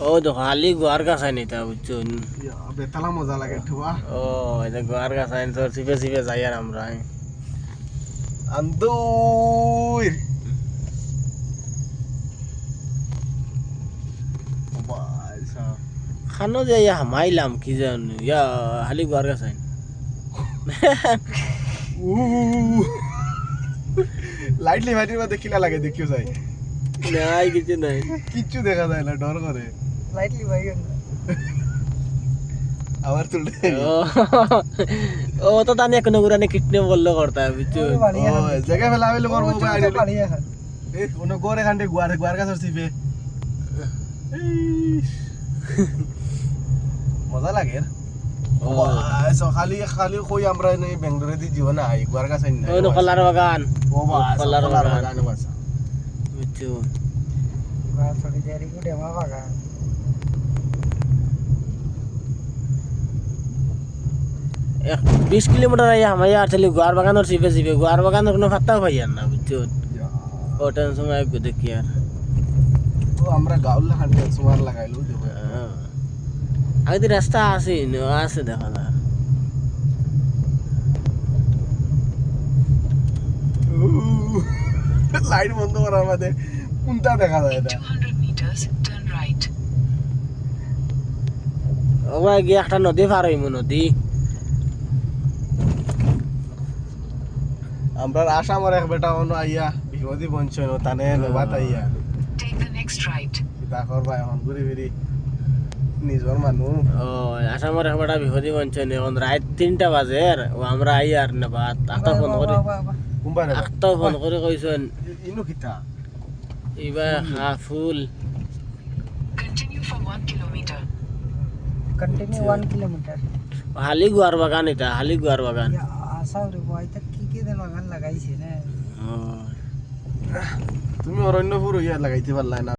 ও দেখো খালি গোয়ার গাছ আইনি তা বুঝছো বেতালা মজা লাগে ঠুয়া ও এটা গোয়ার গাছ আইন তোর চিপে চিপে যাই আর আমরা আন্দুর খানো যে ইয়া হামাইলাম কি জানো ইয়া খালি গোয়ার গাছ আইন লাইটলি ভাইটির মধ্যে কিলা লাগে দেখিও যাই নাই কিছু নাই কিচ্ছু দেখা যায় না ডর করে লাইটলি ভাই আবার তুলতে ও তো তানি কোনো গুরানে কিডনি বললো করতা বুঝছো ও জায়গা ফেলা হইলো করব এ কোন গোরে খান্ডে গুয়ার গুয়ার গাছ সিফে মজা লাগে ও খালি খালি কই আমরা নেই বেঙ্গলোরে দি জীবন আই গুয়ার গাছ আই না ওই কলার বাগান ও বাস কলার কলার বাগান বাগান বাস বুঝছো বাস ছড়ি জারি কো ডেমা বাগা 20 কিলোমিটার আইয়া আমায় আসলে গোয়ার বাগানের চিপে চিপে গোয়ার বাগানের কোনো ফাত্তাও পাই আর না বুঝছো ওটার সময় দেখি আর ও আমরা গাউলা খান্ডে সুমার লাগাইলো দেখো আগে রাস্তা আছে আছে দেখা না লাইট বন্ধ করার মধ্যে কোনটা দেখা যায় এটা 200 meters, turn right. ওবা গিয়ে একটা নদী পার হইমু নদী আমরা আসামর এক বেটা হনো আইয়া বিপদি বঞ্চন তানে বাত আইয়া Take the next right. কিতা করবা এখন ঘুরি ফিরি নিজর মানুষ ও আসামের একটা বিপদি বঞ্চন এখন রাত 3টা বাজে ও আমরা আই আর না বাত আটা ফোন করে কুম্বা রে আটা ফোন করে কইছেন ইনু কিতা ইবা ফুল Continue for 1 kilometer. Continue 1 kilometre হালি গোয়ার বাগান এটা হালি গোয়ার বাগান आशा रे भाई तक की देन बागान लगाइছে না ও তুমি অরণ্য পুরো ইয়া লাগাইতে পারলাই না